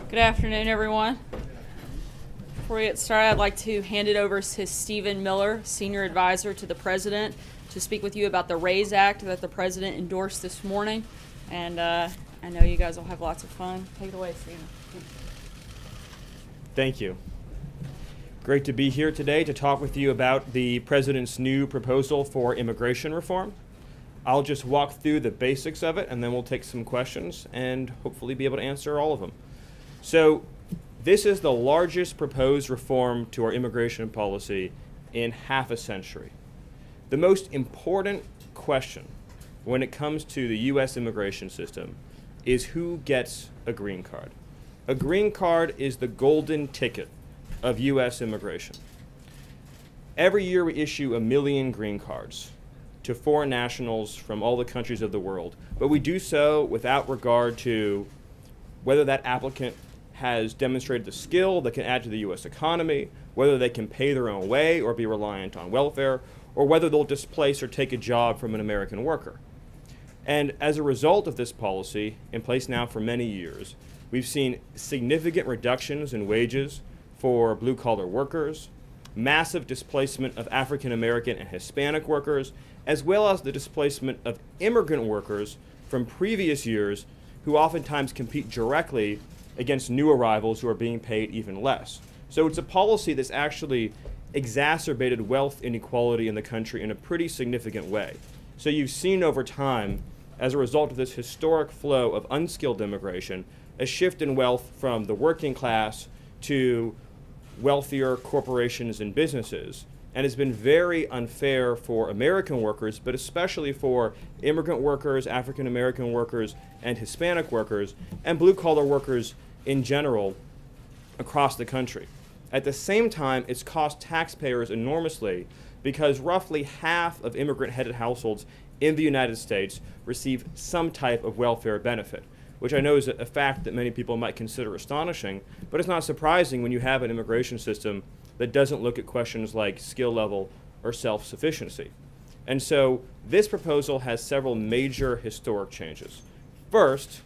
Good afternoon, everyone. Before we get started, I'd like to hand it over to Stephen Miller, Senior Advisor to the President, to speak with you about the RAISE Act that the President endorsed this morning. And I know you guys will have lots of fun. Take it away, Stephen. Thank you. Great to be here today to talk with you about the President's new proposal for immigration reform. I'll just walk through the basics of it, and then we'll take some questions and hopefully be able to answer all of them. So this is the largest proposed reform to our immigration policy in half a century. The most important question when it comes to the U.S. immigration system is who gets a green card. A green card is the golden ticket of U.S. immigration. Every year we issue 1 million green cards to foreign nationals from all the countries of the world, but we do so without regard to whether that applicant has demonstrated the skill that can add to the U.S. economy, whether they can pay their own way or be reliant on welfare, or whether they'll displace or take a job from an American worker. And as a result of this policy, in place now for many years, we've seen significant reductions in wages for blue-collar workers, massive displacement of African American and Hispanic workers, as well as the displacement of immigrant workers from previous years who oftentimes compete directly against new arrivals who are being paid even less. So it's a policy that's actually exacerbated wealth inequality in the country in a pretty significant way. So you've seen over time, as a result of this historic flow of unskilled immigration, a shift in wealth from the working class to wealthier corporations and businesses. And it's been very unfair for American workers, but especially for immigrant workers, African American workers, and Hispanic workers, and blue-collar workers in general across the country. At the same time, it's cost taxpayers enormously because roughly half of immigrant-headed households in the United States receive some type of welfare benefit, which I know is a fact that many people might consider astonishing, but it's not surprising when you have an immigration system that doesn't look at questions like skill level or self-sufficiency. And so this proposal has several major historic changes. First,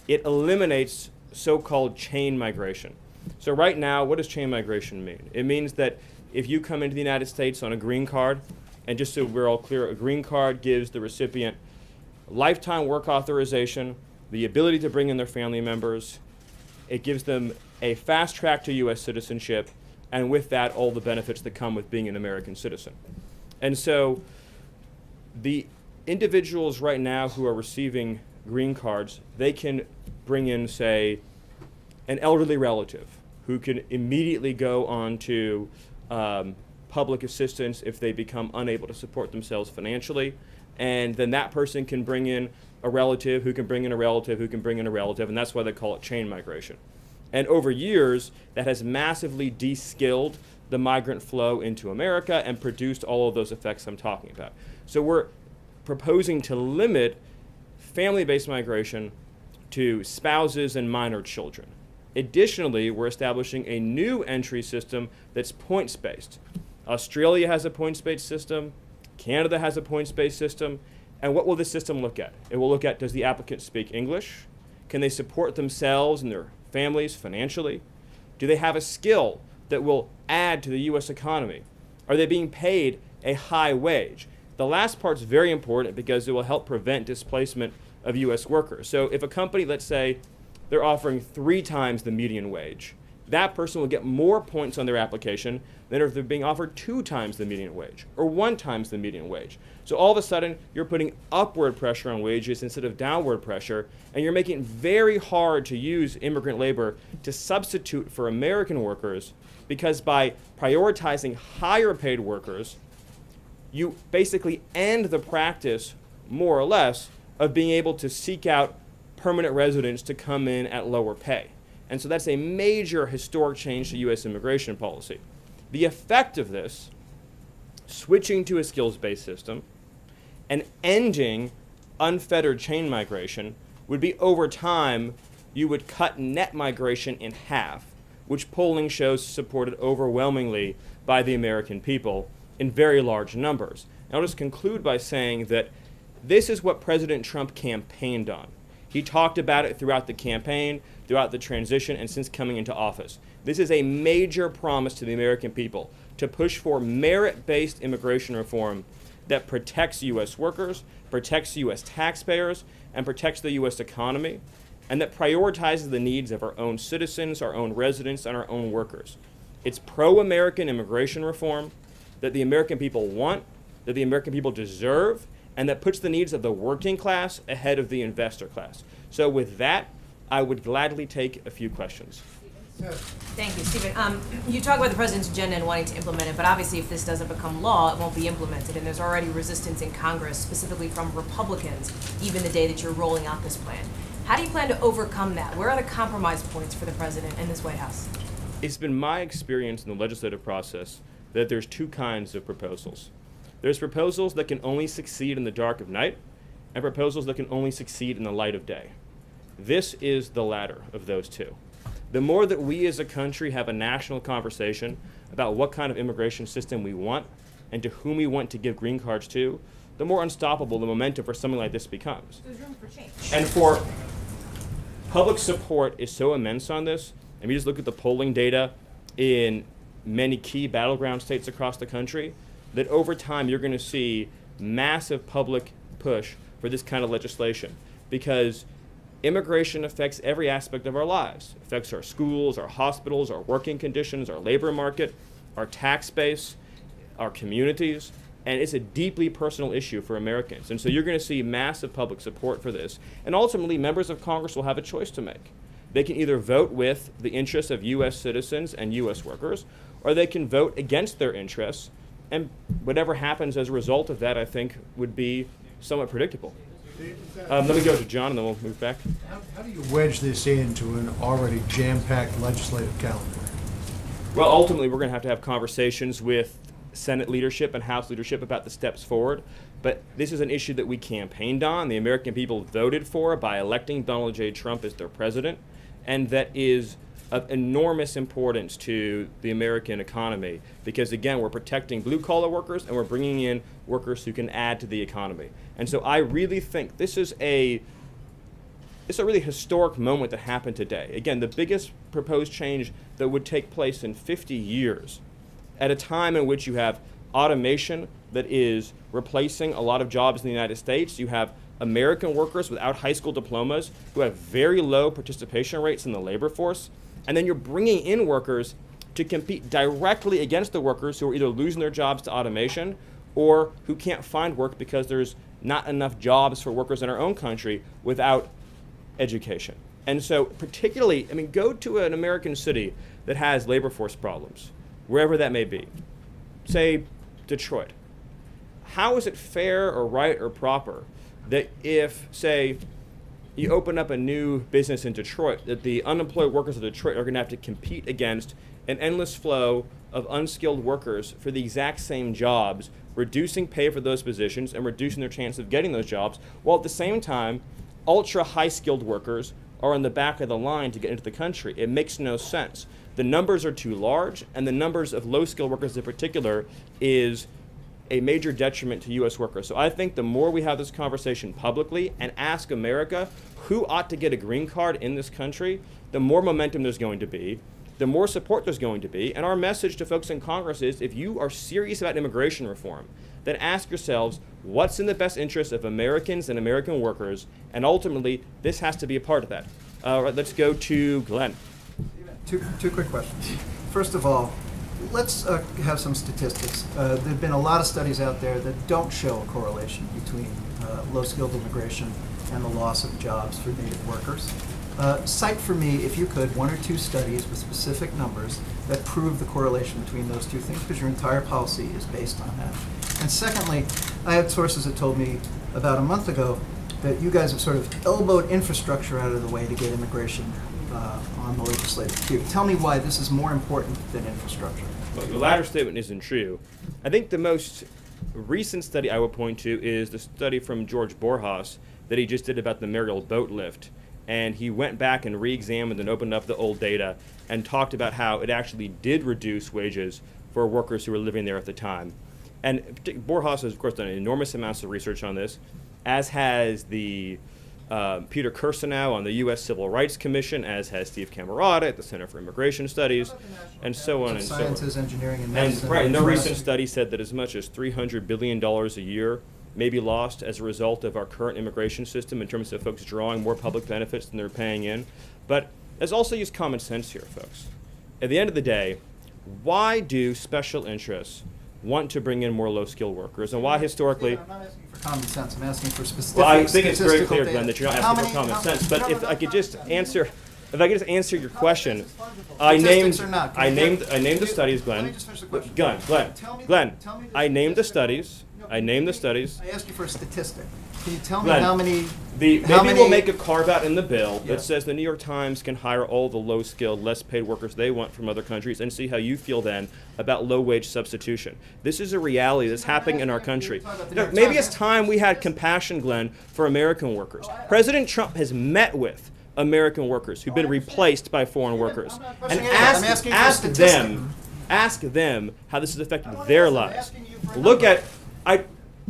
it eliminates so-called chain migration. So right now, what does chain migration mean? It means that if you come into the United States on a green card, and just so we're all clear, a green card gives the recipient lifetime work authorization, the ability to bring in their family members, it gives them a fast track to U.S. citizenship, and with that, all the benefits that come with being an American citizen. And so the individuals right now who are receiving green cards, they can bring in, say, an elderly relative who can immediately go on to public assistance if they become unable to support themselves financially. And then that person can bring in a relative who can bring in a relative who can bring in a relative, and that's why they call it chain migration. And over years, that has massively de-skilled the migrant flow into America and produced all of those effects I'm talking about. So we're proposing to limit family-based migration to spouses and minor children. Additionally, we're establishing a new entry system that's points-based. Australia has a points-based system, Canada has a points-based system, and what will this system look at? It will look at, does the applicant speak English? Can they support themselves and their families financially? Do they have a skill that will add to the U.S. economy? Are they being paid a high wage? The last part's very important because it will help prevent displacement of U.S. workers. So if a company, let's say, they're offering 3 times the median wage, that person will get more points on their application than if they're being offered 2 times the median wage or 1 times the median wage. So all of a sudden, you're putting upward pressure on wages instead of downward pressure, and you're making it very hard to use immigrant labor to substitute for American workers, because by prioritizing higher paid workers, you basically end the practice, more or less, of being able to seek out permanent residents to come in at lower pay. And so that's a major historic change to U.S. immigration policy. The effect of this, switching to a skills-based system and ending unfettered chain migration, would be over time, you would cut net migration in half, which polling shows supported overwhelmingly by the American people in very large numbers. And I'll just conclude by saying that this is what President Trump campaigned on. He talked about it throughout the campaign, throughout the transition, and since coming into office. This is a major promise to the American people to push for merit-based immigration reform that protects U.S. workers, protects U.S. taxpayers, and protects the U.S. economy, and that prioritizes the needs of our own citizens, our own residents, and our own workers. It's pro-American immigration reform that the American people want, that the American people deserve, and that puts the needs of the working class ahead of the investor class. So with that, I would gladly take a few questions. Thank you, Stephen. You talk about the president's agenda and wanting to implement it, but obviously if this doesn't become law, it won't be implemented, and there's already resistance in Congress, specifically from Republicans, even the day that you're rolling out this plan. How do you plan to overcome that? Where are the compromise points for the president and this White House? It's been my experience in the legislative process that there's two kinds of proposals. There's proposals that can only succeed in the dark of night, and proposals that can only succeed in the light of day. This is the latter of those two. The more that we as a country have a national conversation about what kind of immigration system we want and to whom we want to give green cards to, the more unstoppable the momentum for something like this becomes. There's room for change. And for public support is so immense on this, and we just look at the polling data in many key battleground states across the country, that over time you're going to see massive public push for this kind of legislation, because immigration affects every aspect of our lives. It affects our schools, our hospitals, our working conditions, our labor market, our tax base, our communities, and it's a deeply personal issue for Americans. And so you're going to see massive public support for this. And ultimately, members of Congress will have a choice to make. They can either vote with the interests of U.S. citizens and U.S. workers, or they can vote against their interests, and whatever happens as a result of that, I think, would be somewhat predictable. Let me go to John, and then we'll move back. How do you wedge this into an already jam-packed legislative calendar? Well, ultimately, we're going to have conversations with Senate leadership and House leadership about the steps forward. But this is an issue that we campaigned on, the American people voted for by electing Donald J. Trump as their president, and that is of enormous importance to the American economy because, again, we're protecting blue-collar workers and we're bringing in workers who can add to the economy. And so I really think this is a really historic moment that happened today. Again, the biggest proposed change that would take place in 50 years at a time in which you have automation that is replacing a lot of jobs in the United States. You have American workers without high school diplomas who have very low participation rates in the labor force. And then you're bringing in workers to compete directly against the workers who are either losing their jobs to automation or who can't find work because there's not enough jobs for workers in our own country without education. And so particularly, go to an American city that has labor force problems, wherever that may be, say Detroit. How is it fair or right or proper that if, say, you open up a new business in Detroit, that the unemployed workers of Detroit are going to have to compete against an endless flow of unskilled workers for the exact same jobs, reducing pay for those positions and reducing their chance of getting those jobs, while at the same time, ultra high skilled workers are on the back of the line to get into the country. It makes no sense. The numbers are too large, and the numbers of low skilled workers in particular is a major detriment to U.S. workers. So I think the more we have this conversation publicly and ask America who ought to get a green card in this country, the more momentum there's going to be, the more support there's going to be. And our message to folks in Congress is, if you are serious about immigration reform, then ask yourselves what's in the best interest of Americans and American workers, and ultimately this has to be a part of that. Let's go to Glenn. Two quick questions. First of all, let's have some statistics. There have been a lot of studies out there that don't show a correlation between low-skilled immigration and the loss of jobs for native workers. Cite for me, if you could, one or two studies with specific numbers that prove the correlation between those two things, because your entire policy is based on that. And secondly, I had sources that told me about a month ago that you guys have sort of elbowed infrastructure out of the way to get immigration on the legislative queue. Tell me why this is more important than infrastructure. Well, the latter statement isn't true. I think the most recent study I would point to is the study from George Borjas that he just did about the Mariel boat lift. And he went back and re-examined and opened up the old data and talked about how it actually did reduce wages for workers who were living there at the time. And Borjas has, of course, done enormous amounts of research on this, as has the Peter Kirsanow on the U.S. Civil Rights Commission, as has Steve Camarada at the Center for Immigration Studies, and so on and so on. Sciences, engineering, and And medicine. right, and the recent study said that as much as $300 billion a year may be lost as a result of our current immigration system in terms of folks drawing more public benefits than they're paying in. But let's also use common sense here, folks. At the end of the day, why do special interests want to bring in more low-skilled workers, and why historically? I'm not asking for common sense. I'm asking for specific. Well, I think it's very statistical clear, data. Glenn, that you're not How asking many- for common how- sense. But no, if no, I could no, just no. answer, if I could just answer your question, Statistics is fungible. I named, Statistics are not. I Can you named, get- I named the can you- studies, let me Glenn. just finish the question. Glenn, Tell me the I named the statistic. studies. No, I named the can you- studies. I asked you for a statistic. Can you tell me Glenn, how many? Maybe how many? we'll make a carve out in the bill Yeah. that says the New York Times can hire all the low skilled, less paid workers they want from other countries, and see how you feel then about low wage substitution. This is a reality that's happening in our country. Talk about the You know, New York maybe Times. it's time we had compassion, Glenn, for American workers. Oh, President Trump has met with American workers who've been replaced by foreign workers, I'm not and questioning any of that. I'm asking for a statistic. ask them how this has affected I don't their ask them. I'm lives. asking you for a Look number. at,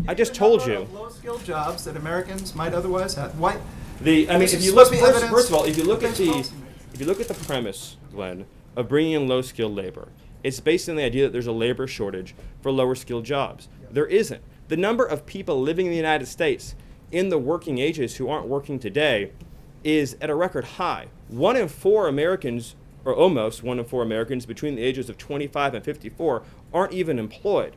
I just told you. Low-skilled jobs that Americans might otherwise have. Why? I mean, This if is you look supposed to be evidence first of all, if you look at against the, policymakers. if you look at the premise, Glenn, of bringing in low-skilled labor, it's based on the idea that there's a labor shortage for lower-skilled jobs. There isn't. The number of people living in the United States in the working ages who aren't working today is at a record high. 1 in 4 Americans, or almost 1 in 4 Americans between the ages of 25 and 54, aren't even employed.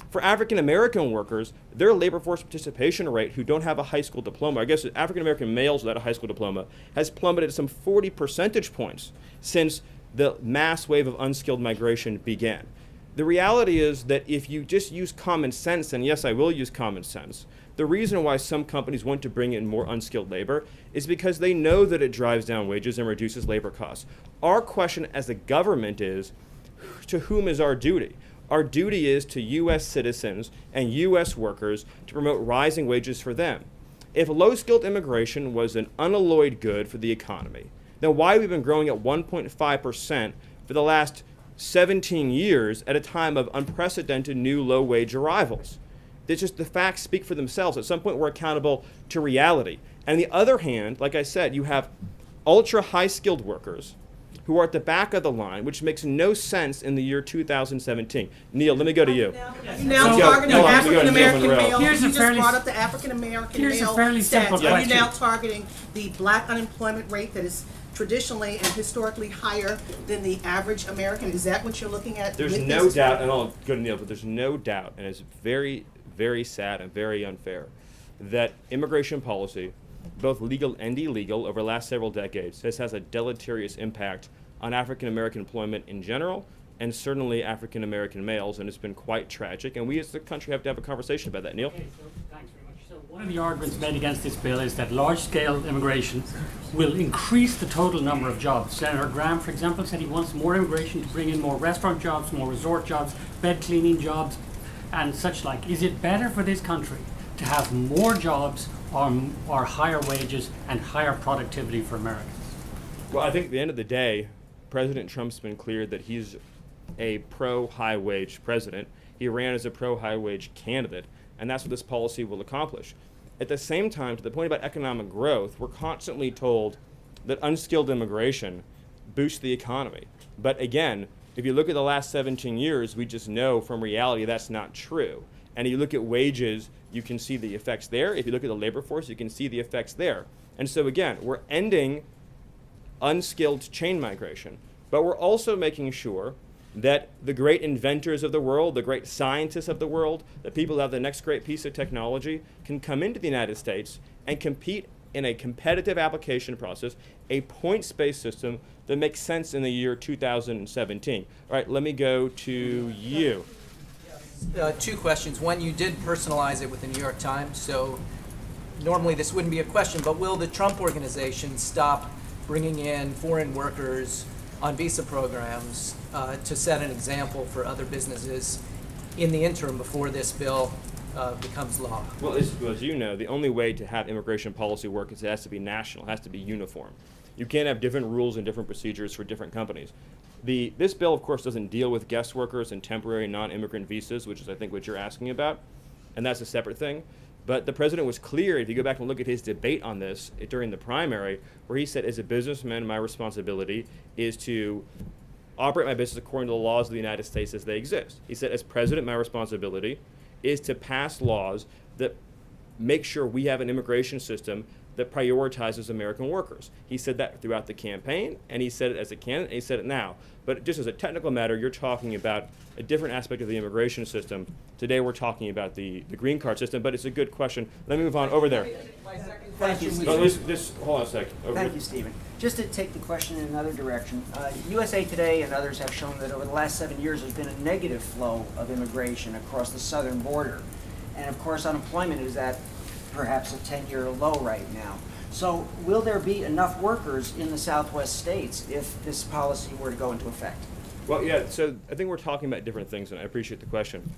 For African American workers, their labor force participation rate, who don't have a high school diploma, I guess African American males without a high school diploma, has plummeted some 40 percentage points since the mass wave of unskilled migration began. The reality is that if you just use common sense, and yes, I will use common sense, the reason why some companies want to bring in more unskilled labor is because they know that it drives down wages and reduces labor costs. Our question as a government is, to whom is our duty? Our duty is to U.S. citizens and U.S. workers to promote rising wages for them. If low-skilled immigration was an unalloyed good for the economy, then why have we been growing at 1.5% for the last 17 years at a time of unprecedented new low-wage arrivals? It's just the facts speak for themselves. At some point, we're accountable to reality. And on the other hand, like I said, you have ultra-high-skilled workers who are at the back of the line, which makes no sense in the year 2017. Neil, let me go to you. Now Let's go. targeting Hold on, African Neil American Monroe. males. Here's You a just fairly- brought up the African American Here's a male fairly simple stats. Are you question. now targeting the black unemployment rate that is traditionally and historically higher than the average American? Is that what you're looking at? There's with no this? doubt, and I'll go to Neil, but there's no doubt, and it's very, very sad and very unfair, that immigration policy, both legal and illegal, over the last several decades, has a deleterious impact on African American employment in general, and certainly African American males, and it's been quite tragic. And we as a country have to have a conversation about that. Neil? Okay, so thanks very much. So one of the arguments made against this bill is that large-scale immigration will increase the total number of jobs. Senator Graham, for example, said he wants more immigration to bring in more restaurant jobs, more resort jobs, bed cleaning jobs, and such like. Is it better for this country to have more jobs or higher wages and higher productivity for Americans? Well, I think at the end of the day, President Trump's been clear that he's a pro-high wage president. He ran as a pro-high wage candidate, and that's what this policy will accomplish. At the same time, to the point about economic growth, we're constantly told that unskilled immigration boosts the economy. But again, if you look at the last 17 years, we just know from reality that's not true. And if you look at wages, you can see the effects there. If you look at the labor force, you can see the effects there. And so again, we're ending unskilled chain migration, but we're also making sure that the great inventors of the world, the great scientists of the world, the people who have the next great piece of technology can come into the United States and compete in a competitive application process, a points-based system that makes sense in the year 2017. All right, let me go to you. Two questions. One, you did personalize it with the New York Times, so normally this wouldn't be a question, but will the Trump organization stop bringing in foreign workers on visa programs to set an example for other businesses in the interim before this bill becomes law? Well, as you know, the only way to have immigration policy work is it has to be national, it has to be uniform. You can't have different rules and different procedures for different companies. This bill, of course, doesn't deal with guest workers and temporary non-immigrant visas, which is, I think, what you're asking about, and that's a separate thing. But the president was clear, if you go back and look at his debate on this during the primary, where he said, as a businessman, my responsibility is to operate my business according to the laws of the United States as they exist. He said, as president, my responsibility is to pass laws that make sure we have an immigration system that prioritizes American workers. He said that throughout the campaign, and he said it as a candidate, and he said it now. But just as a technical matter, you're talking about a different aspect of the immigration system. Today we're talking about the green card system, but it's a good question. Let me move on over there. Thank you, Oh, Stephen. hold on a second. Over Thank here. you, Stephen. Just to take the question in another direction, USA Today and others have shown that over the last 7 years there's been a negative flow of immigration across the southern border. And of course, unemployment is at perhaps a 10-year low right now. So will there be enough workers in the southwest states if this policy were to go into effect? Well, yeah, so I think we're talking about different things, and I appreciate the question.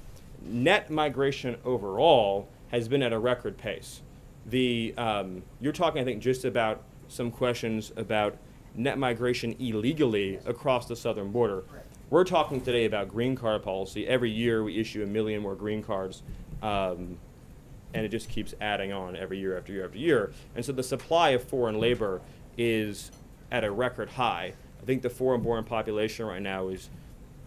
Net migration overall has been at a record pace. You're talking, I think, just about some questions about net migration illegally across the southern border. We're talking today about green card policy. Every year we issue 1 million more green cards, and it just keeps adding on every year after year after year. And so the supply of foreign labor is at a record high. I think the foreign-born population right now is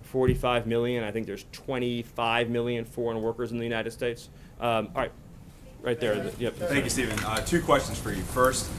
45 million. I think there's 25 million foreign workers in the United States. All right, right there. Yep. Thank you, Stephen. 2 questions for you. First,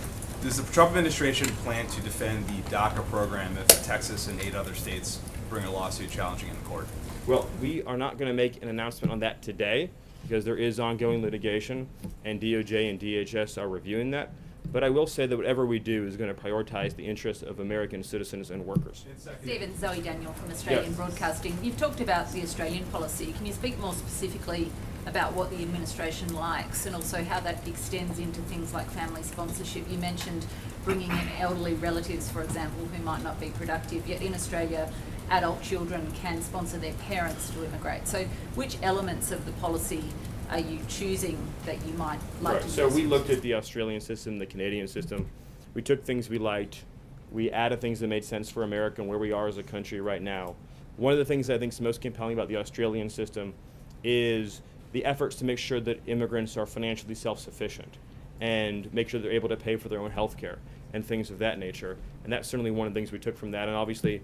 does the Trump administration plan to defend the DACA program if Texas and 8 other states bring a lawsuit challenging it in court? Well, we are not going to make an announcement on that today because there is ongoing litigation, and DOJ and DHS are reviewing that. But I will say that whatever we do is going to prioritize the interests of American citizens and workers. Stephen, Zoe Daniel from Australian Broadcasting. You've talked about the Australian policy. Can you speak more specifically about what the administration likes and also how that extends into things like family sponsorship? You mentioned bringing in elderly relatives, for example, who might not be productive, yet in Australia, adult children can sponsor their parents to immigrate. So which elements of the policy are you choosing that you might like to use? So we looked at the Australian system, the Canadian system. We took things we liked. We added things that made sense for America and where we are as a country right now. One of the things that I think is most compelling about the Australian system is the efforts to make sure that immigrants are financially self-sufficient and make sure they're able to pay for their own health care and things of that nature. And that's certainly one of the things we took from that. And obviously,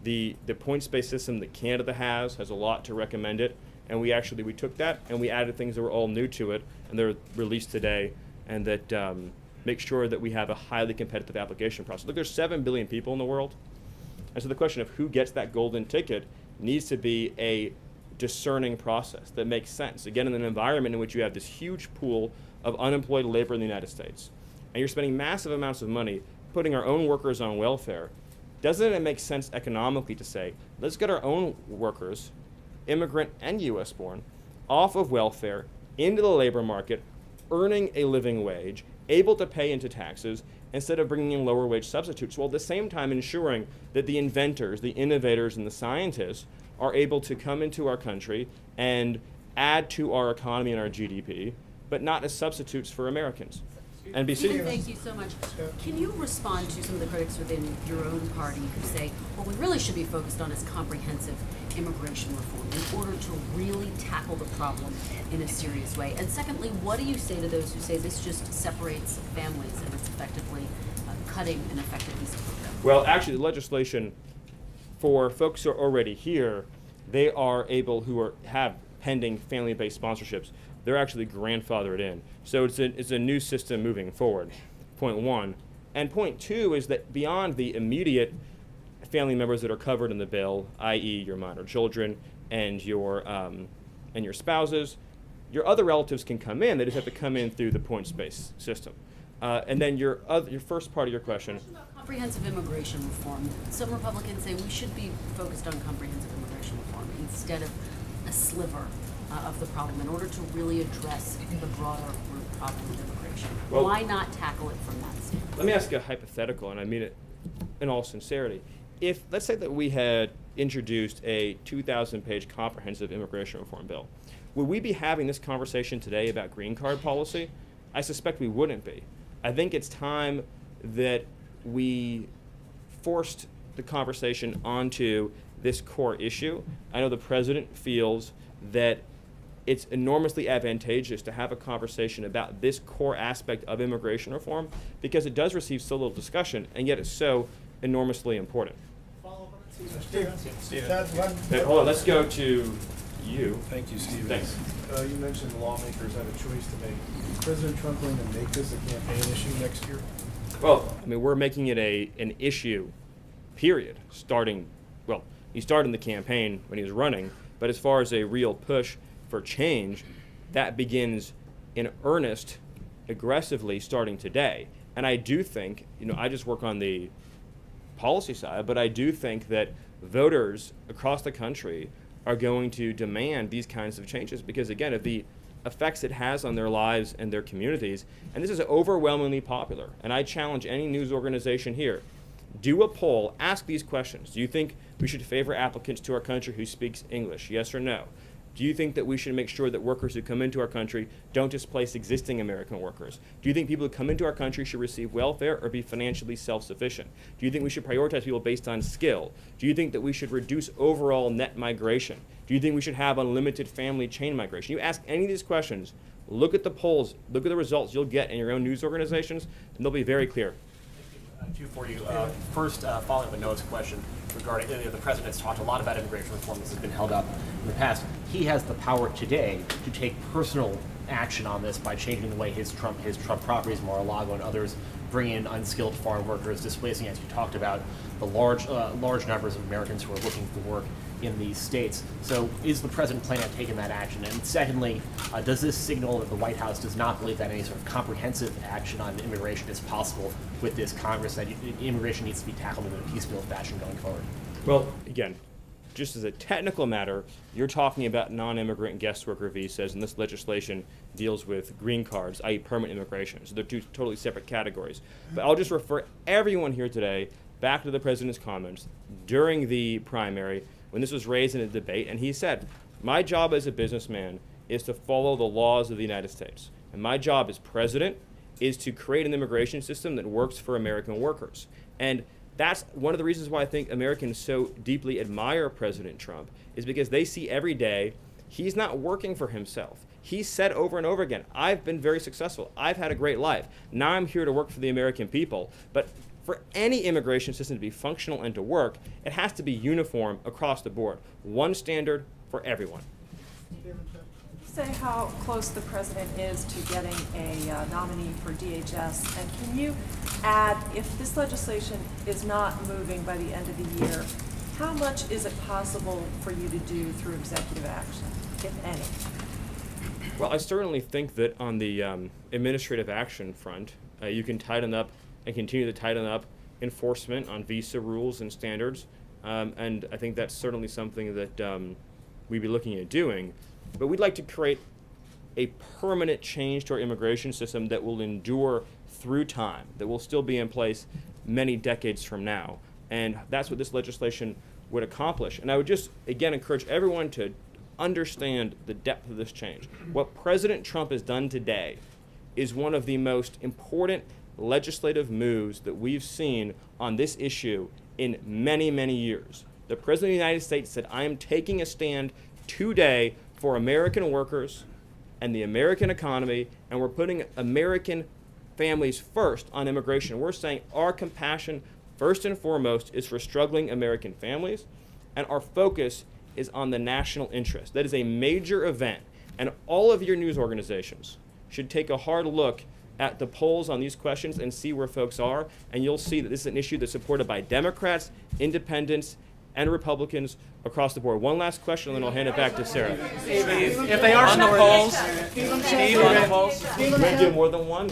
the points-based system that Canada has a lot to recommend it. And we took that and we added things that were all new to it, and they're released today, and that make sure that we have a highly competitive application process. Look, there's 7 billion people in the world, and so the question of who gets that golden ticket needs to be a discerning process that makes sense. Again, in an environment in which you have this huge pool of unemployed labor in the United States, and you're spending massive amounts of money putting our own workers on welfare, doesn't it make sense economically to say, let's get our own workers, immigrant and U.S. born, off of welfare into the labor market, earning a living wage, able to pay into taxes, instead of bringing in lower wage substitutes, while at the same time ensuring that the inventors, the innovators, and the scientists are able to come into our country and add to our economy and our GDP, but not as substitutes for Americans. NBC. Stephen, thank you so much. Can you respond to some of the critics within your own party who say what we really should be focused on is comprehensive immigration reform in order to really tackle the problem in a serious way? And secondly, what do you say to those who say this just separates families and it's effectively cutting an effective visa program? Well, actually, the legislation for folks who are already here, they are able, have pending family-based sponsorships, they're actually grandfathered in. So it's a new system moving forward, point one. And point two is that beyond the immediate family members that are covered in the bill, i.e. your minor children and your spouses, your other relatives can come in. They just have to come in through the points-based system. And then your first part of your question. Comprehensive immigration reform. Some Republicans say we should be focused on comprehensive immigration reform instead of a sliver of the problem in order to really address the broader root problem of immigration. Well, why not tackle it from that standpoint? Let me ask you a hypothetical, and I mean it in all sincerity. If, let's say that we had introduced a 2,000-page comprehensive immigration reform bill, would we be having this conversation today about green card policy? I suspect we wouldn't be. I think it's time that we forced the conversation onto this core issue. I know the president feels that it's enormously advantageous to have a conversation about this core aspect of immigration reform because it does receive so little discussion, and yet it's so enormously important. Okay, hold on, let's go to you. Thank you, Stephen. Thanks. You mentioned the lawmakers have a choice to make. Is President Trump going to make this a campaign issue next year? Well, I mean, we're making it an issue, period, he started the campaign when he was running, but as far as a real push for change, that begins in earnest, aggressively starting today. And I do think, I just work on the policy side, but I do think that voters across the country are going to demand these kinds of changes because, again, of the effects it has on their lives and their communities. And this is overwhelmingly popular. And I challenge any news organization here, do a poll, ask these questions. Do you think we should favor applicants to our country who speaks English? Yes or no? Do you think that we should make sure that workers who come into our country don't displace existing American workers? Do you think people who come into our country should receive welfare or be financially self-sufficient? Do you think we should prioritize people based on skill? Do you think that we should reduce overall net migration? Do you think we should have unlimited family chain migration? You ask any of these questions, look at the polls, look at the results you'll get in your own news organizations, and they'll be very clear. Two for you. First, following up on Noah's question regarding the president has talked a lot about immigration reform. This has been held up in the past. He has the power today to take personal action on this by changing the way his Trump properties, Mar-a-Lago and others, bring in unskilled foreign workers, displacing, as you talked about, the large numbers of Americans who are looking for work in these states. So is the president planning on taking that action? And secondly, does this signal that the White House does not believe that any sort of comprehensive action on immigration is possible with this Congress, that immigration needs to be tackled in a piecemeal fashion going forward? Well, again, just as a technical matter, you're talking about non-immigrant guest worker visas, and this legislation deals with green cards, i.e. permanent immigration. So they're two totally separate categories. But I'll just refer everyone here today back to the president's comments during the primary when this was raised in a debate, and he said, my job as a businessman is to follow the laws of the United States. And my job as president is to create an immigration system that works for American workers. And that's one of the reasons why I think Americans so deeply admire President Trump, is because they see every day he's not working for himself. He said over and over again, I've been very successful. I've had a great life. Now I'm here to work for the American people. But for any immigration system to be functional and to work, it has to be uniform across the board. One standard for everyone. Say how close the president is to getting a nominee for DHS, and can you add, if this legislation is not moving by the end of the year, how much is it possible for you to do through executive action, if any? Well, I certainly think that on the administrative action front, you can tighten up and continue to tighten up enforcement on visa rules and standards, and I think that's certainly something that we'd be looking at doing. But we'd like to create a permanent change to our immigration system that will endure through time, that will still be in place many decades from now. And that's what this legislation would accomplish. And I would just, again, encourage everyone to understand the depth of this change. What President Trump has done today is one of the most important legislative moves that we've seen on this issue in many, many years. The President of the United States said, I am taking a stand today for American workers and the American economy, and we're putting American families first on immigration. We're saying our compassion, first and foremost, is for struggling American families, and our focus is on the national interest. That is a major event, and all of your news organizations should take a hard look at the polls on these questions and see where folks are, and you'll see that this is an issue that's supported by Democrats, independents, and Republicans across the board. One last question, and then I'll hand it back to Sarah. If they are on the polls, Steve, on the polls. We're going to do more than one,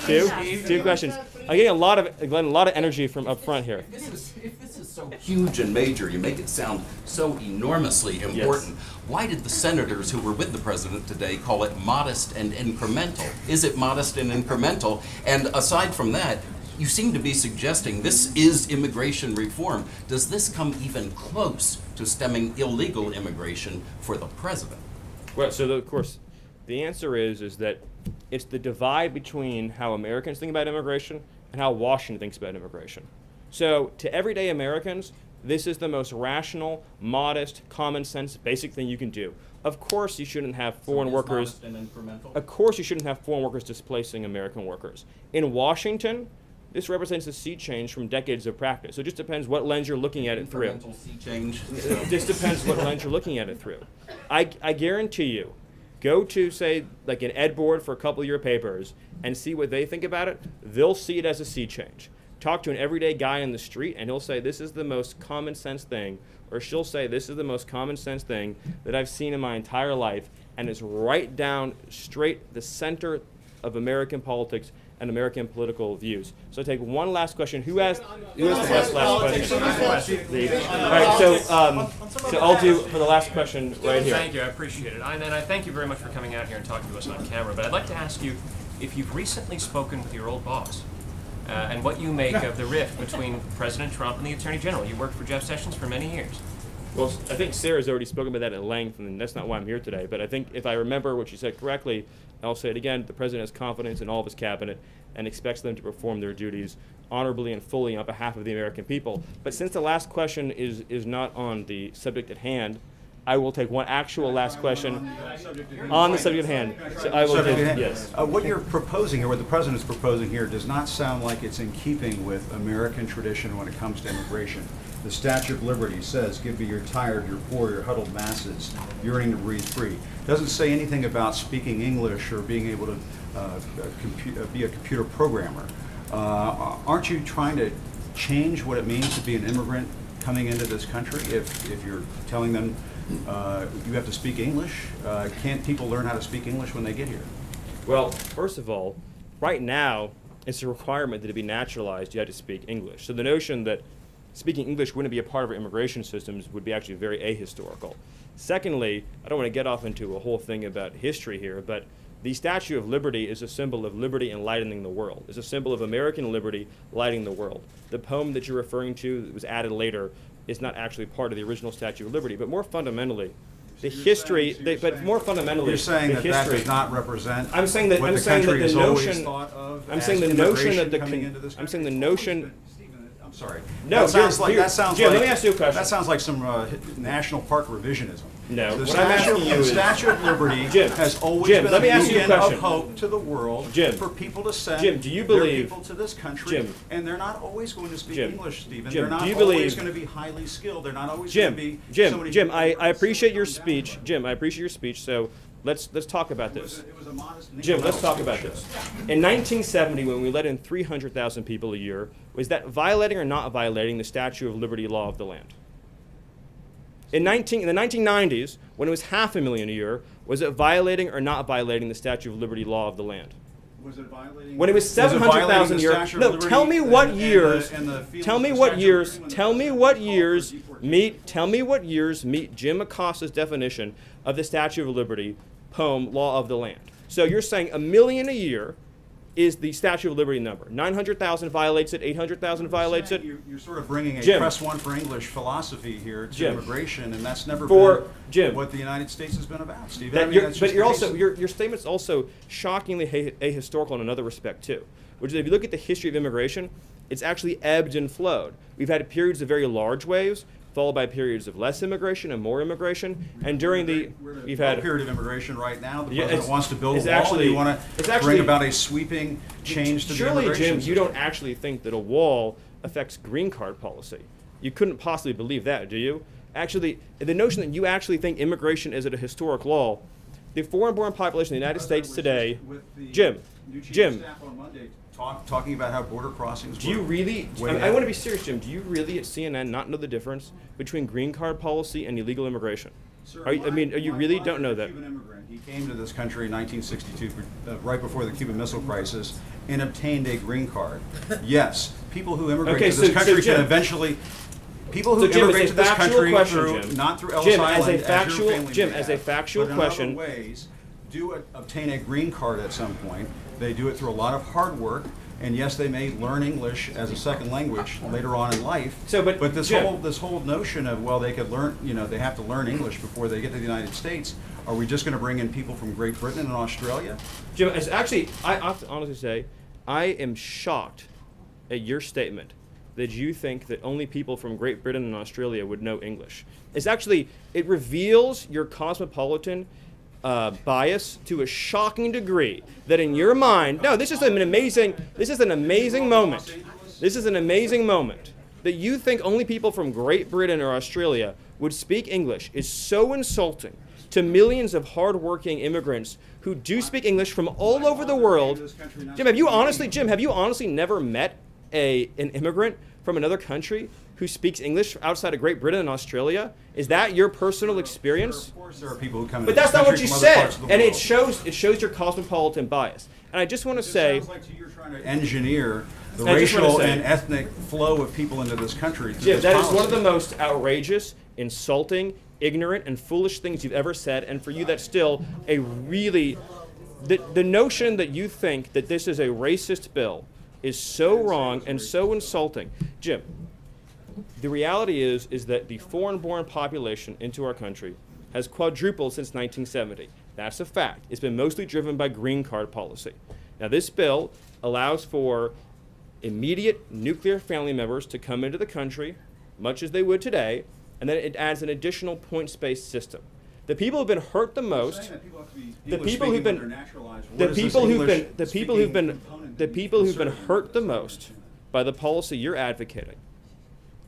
maybe two questions. I'm getting a lot of energy from up front here. If this is so huge and major, you make it sound so enormously important. Yes. Why did the senators who were with the president today call it modest and incremental? Is it modest and incremental? And aside from that, you seem to be suggesting this is immigration reform. Does this come even close to stemming illegal immigration for the president? Well, so of course, the answer is that it's the divide between how Americans think about immigration and how Washington thinks about immigration. So to everyday Americans, this is the most rational, modest, common sense, basic thing you can do. Of course you shouldn't have foreign workers. Modest and incremental? Of course you shouldn't have foreign workers displacing American workers. In Washington, this represents a sea change from decades of practice. So it just depends what lens you're looking at it through. Incremental sea change. It just depends what lens you're looking at it through. I guarantee you, go to, say, like an ed board for a couple of your papers and see what they think about it. They'll see it as a sea change. Talk to an everyday guy on the street and he'll say, this is the most common sense thing, or she'll say, this is the most common sense thing that I've seen in my entire life, and it's right down straight the center of American politics and American political views. So take one last question. Who has the last question? All right, so I'll do for the last question right here. Thank you, I appreciate it. And I thank you very much for coming out here and talking to us on camera. But I'd like to ask you if you've recently spoken with your old boss and what you make of the rift between President Trump and the Attorney General. You worked for Jeff Sessions for many years. Well, I think Sarah's already spoken about that at length, and that's not why I'm here today. But I think if I remember what she said correctly, I'll say it again, the President has confidence in all of his cabinet and expects them to perform their duties honorably and fully on behalf of the American people. But since the last question is not on the subject at hand, I will take one actual last question on the subject at hand. So I will do, yes. What you're proposing here, what the President's proposing here, does not sound like it's in keeping with American tradition when it comes to immigration. The Statue of Liberty says, give me your tired, your poor, your huddled masses, yearning to breathe free. Doesn't say anything about speaking English or being able to be a computer programmer. Aren't you trying to change what it means to be an immigrant coming into this country if you're telling them you have to speak English? Can't people learn how to speak English when they get here? Well, first of all, right now, it's a requirement that to be naturalized, you have to speak English. So the notion that speaking English wouldn't be a part of our immigration systems would be actually very ahistorical. Secondly, I don't want to get off into a whole thing about history here, but the Statue of Liberty is a symbol of liberty enlightening the world. It's a symbol of American liberty lighting the world. The poem that you're referring to that was added later is not actually part of the original Statue of Liberty, but more fundamentally, the history, but more fundamentally, you're saying the that history, that does not represent I'm saying that, what I'm the saying that country the has always notion, thought of I'm as saying the notion that the, coming into this I'm country? saying the notion, I'm sorry. No, that sounds here- like here- that sounds Jim, like let me ask you a question. That sounds like some national park revisionism. No, the what I'm asking you the is- Statue of Liberty Jim, has always Jim, been let me a ask you a beacon of question. hope to the world Jim, for people to send Jim, do you their believe- people to this country, Jim, and they're not always going to speak Jim, English, Stephen. Jim, They're not do you always believe- going to be highly skilled. They're not always Jim, going to be Jim, somebody Jim, who- I appreciate your speech. Jim, I appreciate your speech. So let's talk about this. It was a modest Jim, let's incremental talk about this. In 1970, when we let in 300,000 people a year, was that violating or not violating the Statue of Liberty law of the land? In the 1990s, when it was 500,000 a year, was it violating or not violating the Statue of Liberty law of the land? Was it violating? When it was 700,000 a year. No, tell me what years. Tell me what years. Tell me what years meet. Tell me what years meet Jim Acosta's definition of the Statue of Liberty poem law of the land. So you're saying 1,000,000 a year is the Statue of Liberty number. 900,000 violates it. 800,000 violates it. You're sort of bringing a Jim. press one for English philosophy here to Jim. immigration, and that's never For been Jim. what the United States has been about, Steve. That I mean, you're, that's but just you're the also case. your statement's also shockingly ahistorical in another respect too, which is if you look at the history of immigration, it's actually ebbed and flowed. We've had periods of very large waves, followed by periods of less immigration and more immigration, and during we've had a period of immigration right now. The Yeah, president it's- wants to build a it's wall. actually- and you want it's to actually- bring about a sweeping change to the Surely, immigration Jim, you don't actually think that a wall affects green card policy. You couldn't possibly believe that, do you? Actually, the notion that you actually think immigration is at a historic law, the foreign-born population in the United States today, Jim, staff on Monday talking about how border crossings. do you were really, way I ahead. want to be serious, Jim, do you really at CNN not know the difference between green card policy and illegal immigration? Sir, Are you my really father don't know is a that? Cuban immigrant. He came to this country in 1962, right before the Cuban Missile Crisis, and obtained a green card. Yes, people who immigrate Okay, to this so country Jim- can eventually. People who So, Jim, immigrate as to a this factual country question, through, Jim. not through Ellis Jim, Island, as a your factual- family Jim, may as a have, factual but in question- other ways, do obtain a green card at some point. They do it through a lot of hard work. And yes, they may learn English as a second language later on in life. So, but this Jim- whole notion of, well, they could learn, they have to learn English before they get to the United States. Are we just going to bring in people from Great Britain and Australia? Jim, it's actually, I have to honestly say, I am shocked at your statement that you think that only people from Great Britain and Australia would know English. It reveals your cosmopolitan bias to a shocking degree that in your mind, no, this is an amazing moment. This is an amazing moment that you think only people from Great Britain or Australia would speak English is so insulting to millions of hardworking immigrants who do speak English from all over the world. Jim, have you honestly never met an immigrant from another country who speaks English outside of Great Britain and Australia? Is that your personal experience? Of course, there are people who come But into this that's not what country you from other said, parts of the and world. it shows your cosmopolitan bias. And I just want to say, It sounds like you're trying to engineer the I just wanna racial say- and ethnic flow of people into this country through Jim, this that is policy. one of the most outrageous, insulting, ignorant, and foolish things you've ever said. And for you, that's still a really the notion that you think that this is a racist bill is so wrong and so insulting. Jim, the reality is that the foreign-born population into our country has quadrupled since 1970. That's a fact. It's been mostly driven by green card policy. Now, this bill allows for immediate nuclear family members to come into the country, much as they would today, and then it adds an additional points-based system. The people who've been hurt the most, the people who've been hurt the most by the policy you're advocating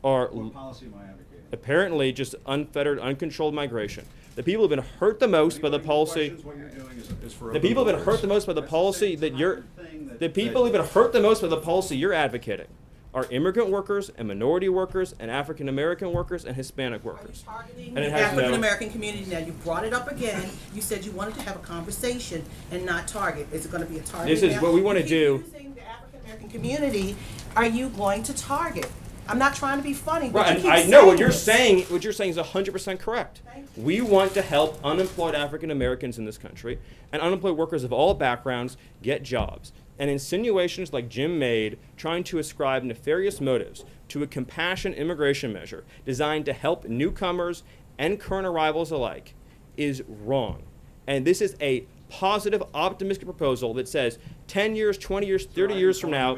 are What policy am I advocating? apparently just unfettered, uncontrolled migration. The people who've been hurt the most by the policy. What you're doing is for The people who've been hurt the most by the policy that you're. The people who've been hurt the most by the policy you're advocating are immigrant workers and minority workers and African American workers and Hispanic workers. And it The has African no. American community, now you brought it up again, you said you wanted to have a conversation and not target. Is it gonna be a target? This is now? what we want to You keep do. using the African American community, are you going to target? I'm not trying to be funny, but Right, you and keep I know what saying you're this. saying. What you're saying is 100% correct. We want to help unemployed African Americans in this country, and unemployed workers of all backgrounds get jobs. And insinuations like Jim made, trying to ascribe nefarious motives to a compassion immigration measure designed to help newcomers and current arrivals alike, is wrong. And this is a positive, optimistic proposal that says 10 years, 20 years, 30 years from now,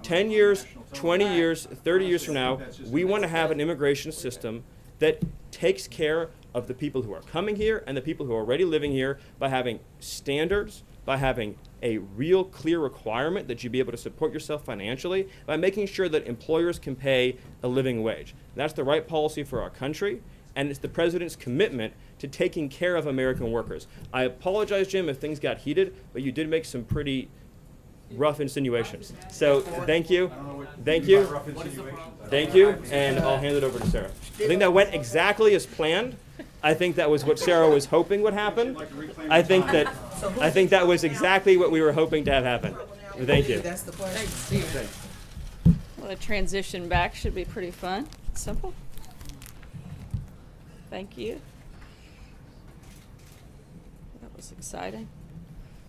10 years, 20 years, 30 years from now, we want to have an immigration system that takes care of the people who are coming here and the people who are already living here by having standards, by having a real clear requirement that you be able to support yourself financially, by making sure that employers can pay a living wage. That's the right policy for our country, and it's the president's commitment to taking care of American workers. I apologize, Jim, if things got heated, but you did make some pretty rough insinuations. So thank you, thank you, thank you, and I'll hand it over to Sarah. I think that went exactly as planned. I think that was what Sarah was hoping would happen. I think that was exactly what we were hoping to have happen. Thank you. That's the question. Thanks, Stephen. Well, the transition back should be pretty fun. Simple. Thank you. That was exciting.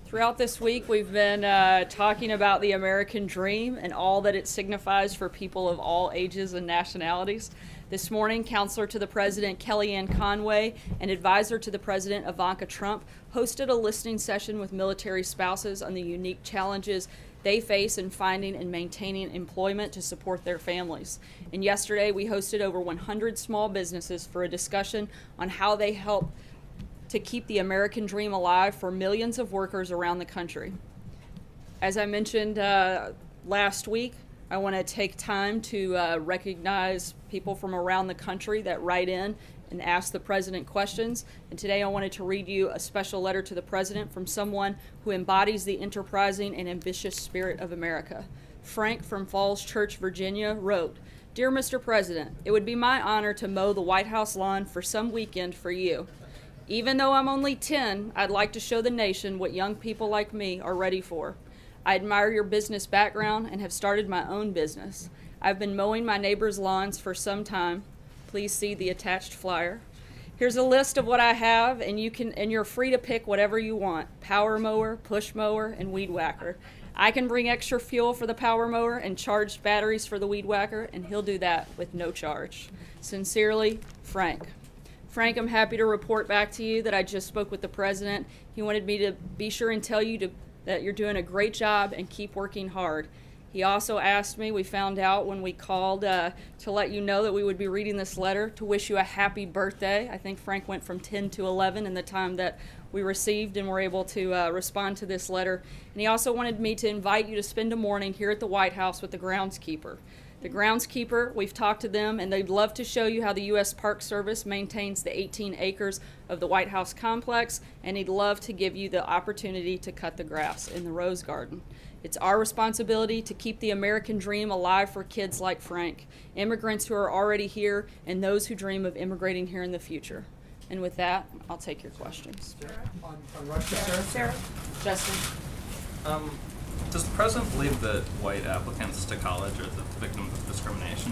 Throughout this week, we've been talking about the American dream and all that it signifies for people of all ages and nationalities. This morning, Counselor to the President Kellyanne Conway and Advisor to the President Ivanka Trump hosted a listening session with military spouses on the unique challenges they face in finding and maintaining employment to support their families. And yesterday, we hosted over 100 small businesses for a discussion on how they help to keep the American dream alive for millions of workers around the country. As I mentioned last week, I want to take time to recognize people from around the country that write in and ask the president questions. And today I wanted to read you a special letter to the president from someone who embodies the enterprising and ambitious spirit of America. Frank from Falls Church, Virginia wrote, "Dear Mr. President, it would be my honor to mow the White House lawn for some weekend for you. Even though I'm only 10, I'd like to show the nation what young people like me are ready for. I admire your business background and have started my own business. I've been mowing my neighbors' lawns for some time. Please see the attached flyer. Here's a list of what I have, and you're free to pick whatever you want: power mower, push mower, and weed whacker. I can bring extra fuel for the power mower and charged batteries for the weed whacker, and he'll do that with no charge. Sincerely, Frank." Frank, I'm happy to report back to you that I just spoke with the president. He wanted me to be sure and tell you that you're doing a great job and keep working hard. He also asked me, we found out when we called to let you know that we would be reading this letter to wish you a happy birthday. I think Frank went from 10 to 11 in the time that we received and were able to respond to this letter. And he also wanted me to invite you to spend a morning here at the White House with the groundskeeper. The groundskeeper, we've talked to them, and they'd love to show you how the U.S. Park Service maintains the 18 acres of the White House complex, and he'd love to give you the opportunity to cut the grass in the Rose Garden. It's our responsibility to keep the American dream alive for kids like Frank, immigrants who are already here, and those who dream of immigrating here in the future. And with that, I'll take your questions. On Russia, Sarah? Justin? Does the president believe that white applicants to college are the victims of discrimination?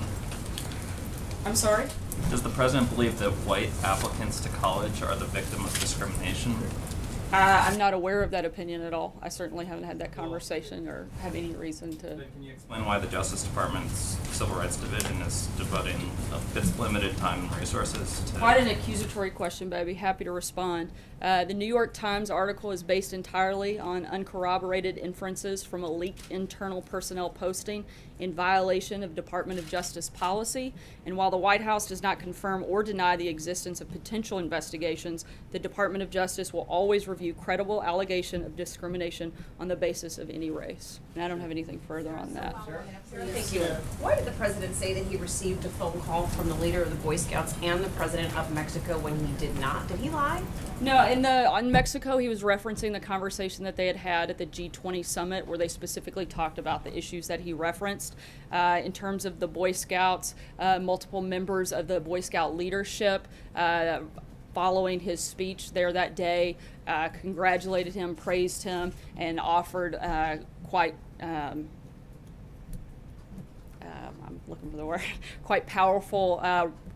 I'm sorry? Does the president believe that white applicants to college are the victim of discrimination? I'm not aware of that opinion at all. I certainly haven't had that conversation or have any reason to. Can you explain why the Justice Department's Civil Rights Division is devoting its limited time and resources to... Quite an accusatory question, but I'd be happy to respond. The New York Times article is based entirely on uncorroborated inferences from a leaked internal personnel posting in violation of Department of Justice policy. And while the White House does not confirm or deny the existence of potential investigations, the Department of Justice will always review credible allegation of discrimination on the basis of any race. And I don't have anything further on that. Thank you. Why did the president say that he received a phone call from the leader of the Boy Scouts and the president of Mexico when he did not? Did he lie? No, on Mexico, he was referencing the conversation that they had at the G20 summit, where they specifically talked about the issues that he referenced. In terms of the Boy Scouts, multiple members of the Boy Scout leadership, following his speech there that day, congratulated him, praised him, and offered quite I'm looking for the word, quite powerful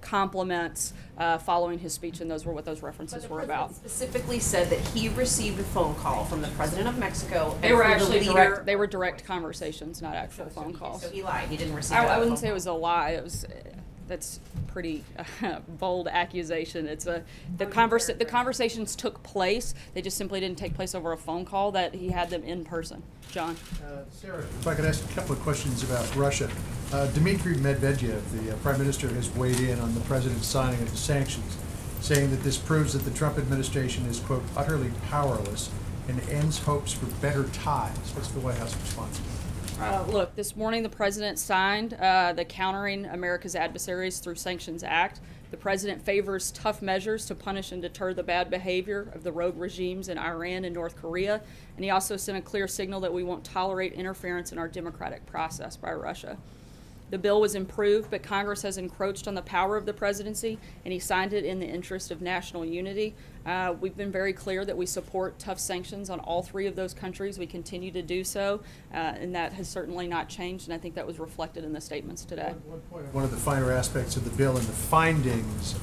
compliments following his speech, and those were what those references were about. Specifically said that he received a phone call from the president of Mexico. They were actually direct. They were direct conversations, not actual phone calls. So he lied. He didn't receive. I wouldn't say it was a lie. It was. That's pretty bold accusation. It's the conversations took place. They just simply didn't take place over a phone call. That he had them in person. John. Sarah, if I could ask a couple of questions about Russia. Dmitry Medvedev, the Prime Minister, has weighed in on the President's signing of the sanctions, saying that this proves that the Trump administration is, quote, utterly powerless and ends hopes for better ties. What's the White House response? Look, this morning the President signed the Countering America's Adversaries Through Sanctions Act. The President favors tough measures to punish and deter the bad behavior of the rogue regimes in Iran and North Korea, and he also sent a clear signal that we won't tolerate interference in our democratic process by Russia. The bill was improved, but Congress has encroached on the power of the presidency, and he signed it in the interest of national unity. We've been very clear that we support tough sanctions on all three of those countries. We continue to do so, and that has certainly not changed, and I think that was reflected in the statements today. One of the finer aspects of the bill and the findings,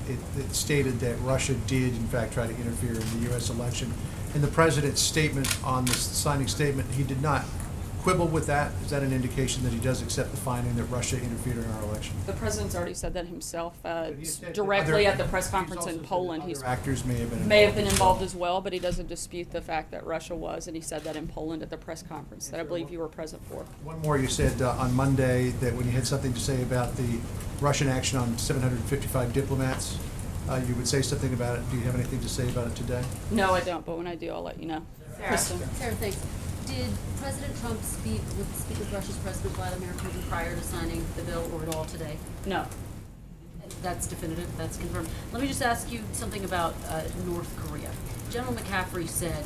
it stated that Russia did, in fact, try to interfere in the U.S. election. In the President's statement on the signing statement, he did not quibble with that. Is that an indication that he does accept the finding that Russia interfered in our election? The President's already said that himself directly at the press conference in Poland. Other actors may have been involved as well, but he doesn't dispute the fact that Russia was, and he said that in Poland at the press conference that I believe you were present for. One more, you said on Monday that when you had something to say about the Russian action on 755 diplomats, you would say something about it. Do you have anything to say about it today? No, I don't, but when I do, I'll let you know. Kristen. Sarah, thanks. Did President Trump speak with Russia's President Vladimir Putin prior to signing the bill or at all today? No. That's definitive, that's confirmed. Let me just ask you something about North Korea. General McCaffrey said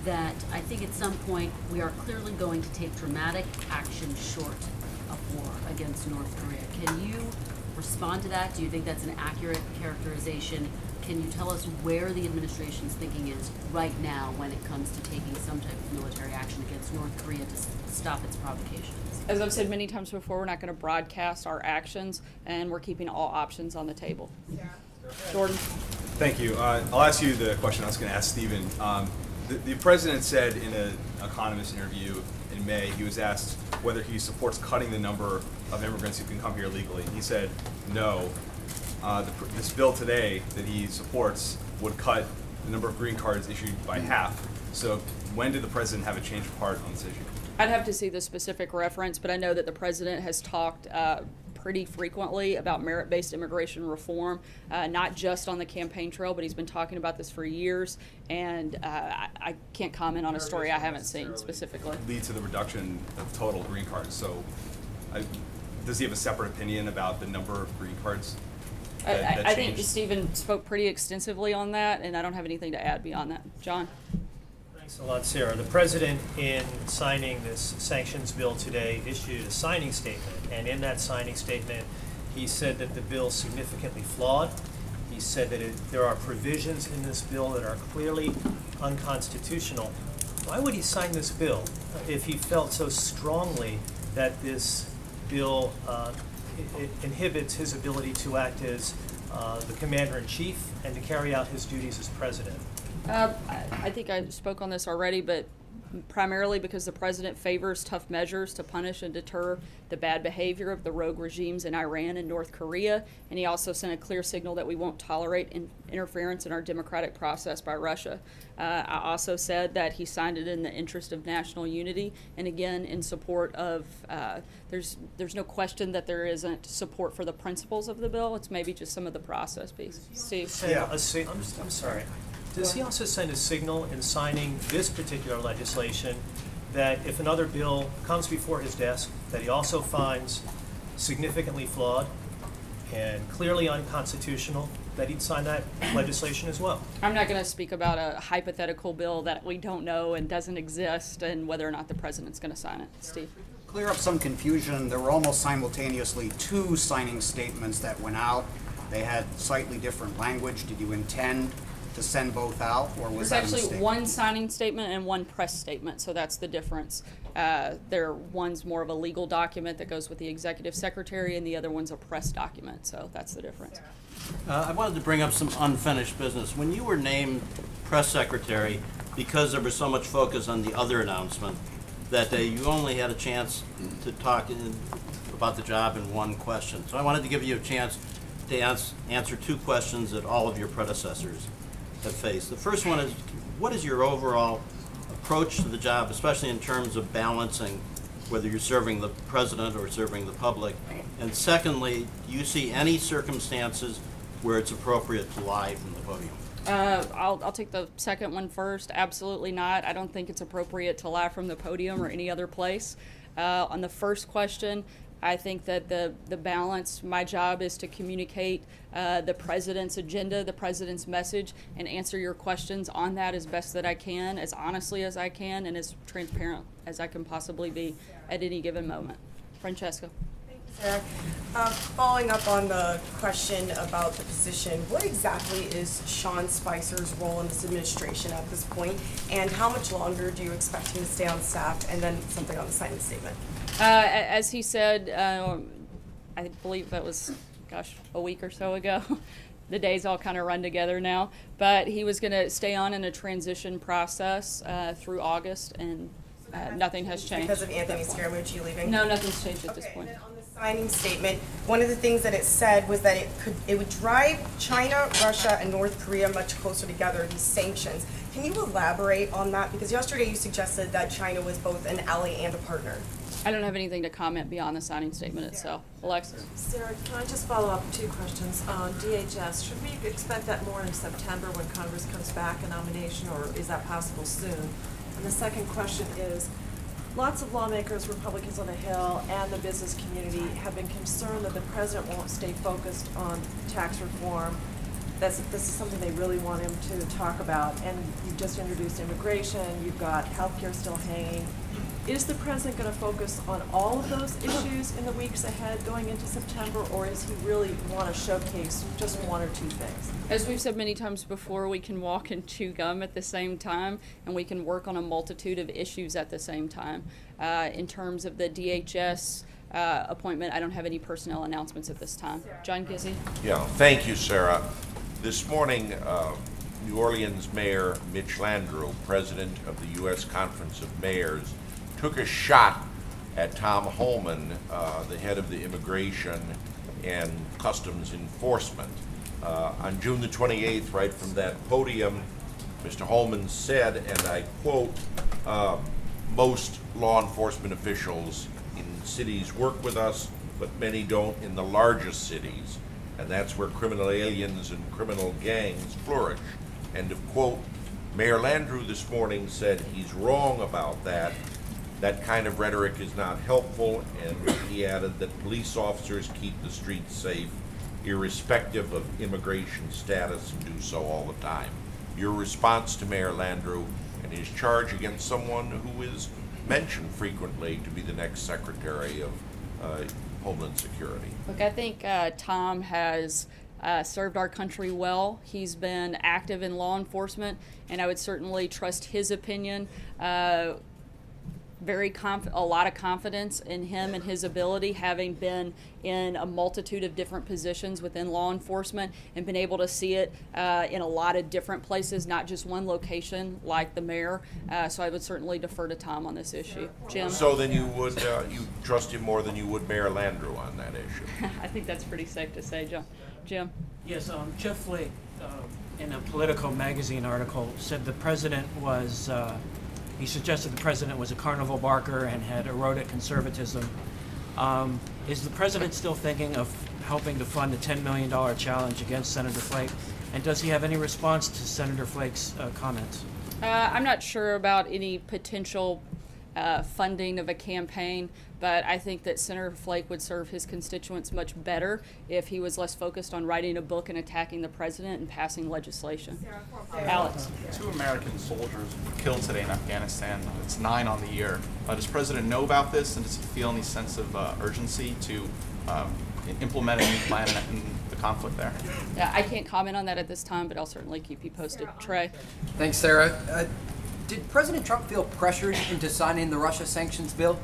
that I think at some point we are clearly going to take dramatic action short of war against North Korea. Can you respond to that? Do you think that's an accurate characterization? Can you tell us where the administration's thinking is right now when it comes to taking some type of military action against North Korea to stop its provocations? As I've said many times before, we're not going to broadcast our actions, and we're keeping all options on the table. Jordan. Thank you. I'll ask you the question I was going to ask Stephen. The president said in an Economist interview in May, he was asked whether he supports cutting the number of immigrants who can come here legally. He said no. This bill today that he supports would cut the number of green cards issued by half. So when did the president have a change of heart on this issue? I'd have to see the specific reference, but I know that the president has talked pretty frequently about merit-based immigration reform, not just on the campaign trail, but he's been talking about this for years, and I can't comment on a story I haven't seen specifically. Lead to the reduction of total green cards. So, does he have a separate opinion about the number of green cards? I think Stephen spoke pretty extensively on that, and I don't have anything to add beyond that. John? Thanks a lot, Sarah. The president, in signing this sanctions bill today, issued a signing statement. And in that signing statement, he said that the bill is significantly flawed. He said that there are provisions in this bill that are clearly unconstitutional. Why would he sign this bill if he felt so strongly that this bill it inhibits his ability to act as the commander-in-chief and to carry out his duties as president? I think I spoke on this already, but primarily because the president favors tough measures to punish and deter the bad behavior of the rogue regimes in Iran and North Korea, and he also sent a clear signal that we won't tolerate interference in our democratic process by Russia. I also said that he signed it in the interest of national unity, and again in support of, there's no question that there isn't support for the principles of the bill, it's maybe just some of the process piece. Steve? I'm sorry. Does he also send a signal in signing this particular legislation that if another bill comes before his desk that he also finds significantly flawed and clearly unconstitutional, that he'd sign that legislation as well? I'm not going to speak about a hypothetical bill that we don't know and doesn't exist and whether or not the president's going to sign it. Steve? Clear up some confusion. There were almost simultaneously two signing statements that went out. They had slightly different language. Did you intend to send both out, or was that a mistake? There's actually one signing statement and one press statement, so that's the difference. One's more of a legal document that goes with the executive secretary, and the other one's a press document, so that's the difference. I wanted to bring up some unfinished business. When you were named press secretary, because there was so much focus on the other announcement, that day you only had a chance to talk about the job in one question. So I wanted to give you a chance to answer two questions that all of your predecessors have faced. The first one is, what is your overall approach to the job, especially in terms of balancing whether you're serving the president or serving the public? And secondly, do you see any circumstances where it's appropriate to lie from the podium? I'll take the second one first. Absolutely not. I don't think it's appropriate to lie from the podium or any other place. On the first question, I think that the balance, my job is to communicate the president's agenda, the president's message, and answer your questions on that as best that I can, as honestly as I can, and as transparent as I can possibly be at any given moment. Francesca. Sarah, following up on the question about the position, what exactly is Sean Spicer's role in this administration at this point, and how much longer do you expect him to stay on staff? And then something on the signing statement. As he said, I believe that was, a week or so ago. The days all kind of run together now. But he was going to stay on in a transition process through August, and nothing has changed. Because of Anthony Scaramucci leaving? No, nothing's changed at this point. And then on the signing statement, one of the things that it said was that it would drive China, Russia, and North Korea much closer together, these sanctions. Can you elaborate on that? Because yesterday you suggested that China was both an ally and a partner. I don't have anything to comment beyond the signing statement itself. Alexis? Sarah, can I just follow up two questions on DHS? Should we expect that more in September when Congress comes back, a nomination, or is that possible soon? And the second question is, lots of lawmakers, Republicans on the Hill, and the business community have been concerned that the president won't stay focused on tax reform. This is something they really want him to talk about. And you've just introduced immigration, you've got healthcare still hanging. Is the president going to focus on all of those issues in the weeks ahead going into September, or does he really want to showcase just one or two things? As we've said many times before, we can walk and chew gum at the same time, and we can work on a multitude of issues at the same time. In terms of the DHS appointment, I don't have any personnel announcements at this time. John Gizzi? Yeah, thank you, Sarah. This morning, New Orleans Mayor Mitch Landrieu, president of the U.S. Conference of Mayors, took a shot at Tom Homan, the head of the Immigration and Customs Enforcement. On June the 28th, right from that podium, Mr. Holman said, and I quote, most law enforcement officials in cities work with us, but many don't in the largest cities. And that's where criminal aliens and criminal gangs flourish. End of quote. Mayor Landrieu this morning said he's wrong about that. That kind of rhetoric is not helpful, and he added that police officers keep the streets safe, irrespective of immigration status, and do so all the time. Your response to Mayor Landrieu and his charge against someone who is mentioned frequently to be the next Secretary of Homeland Security? Look, I think Tom has served our country well. He's been active in law enforcement, and I would certainly trust his opinion. A lot of confidence in him and his ability, having been in a multitude of different positions within law enforcement and been able to see it in a lot of different places, not just one location like the mayor. So I would certainly defer to Tom on this issue. Jim? So then you would, you trust him more than you would Mayor Landrieu on that issue? I think that's pretty safe to say, Jim. Yes, Jeff Flake, in a Politico magazine article, said the president was, he suggested the president was a carnival barker and had eroded conservatism. Is the president still thinking of helping to fund a $10 million challenge against Senator Flake? And does he have any response to Senator Flake's comments? I'm not sure about any potential funding of a campaign, but I think that Senator Flake would serve his constituents much better if he was less focused on writing a book and attacking the president and passing legislation. Alex. 2 American soldiers were killed today in Afghanistan. It's 9 on the year. Does the president know about this, and does he feel any sense of urgency to implement a new plan in the conflict there? Yeah, I can't comment on that at this time, but I'll certainly keep you posted. Trey. Thanks, Sarah. Did President Trump feel pressured into signing the Russia sanctions bill?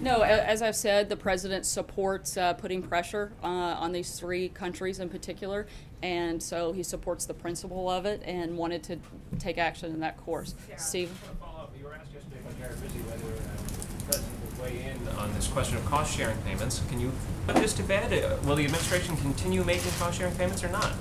No, as I've said, the president supports putting pressure on these 3 countries in particular, and so he supports the principle of it and wanted to take action in that course. Steve? You were asked yesterday by Jared Rizzi whether the president would weigh in on this question of cost-sharing payments. Can you put this to bed? Will the administration continue making cost-sharing payments or not?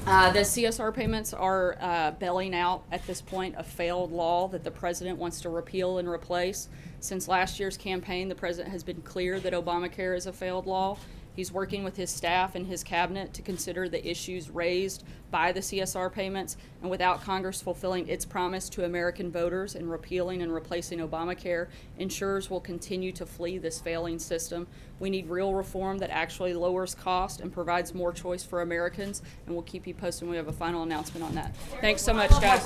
The CSR payments are bailing out at this point a failed law that the president wants to repeal and replace. Since last year's campaign, the president has been clear that Obamacare is a failed law. He's working with his staff and his cabinet to consider the issues raised by the CSR payments, and without Congress fulfilling its promise to American voters in repealing and replacing Obamacare, insurers will continue to flee this failing system. We need real reform that actually lowers cost and provides more choice for Americans, and we'll keep you posted when we have a final announcement on that. Thanks so much, guys.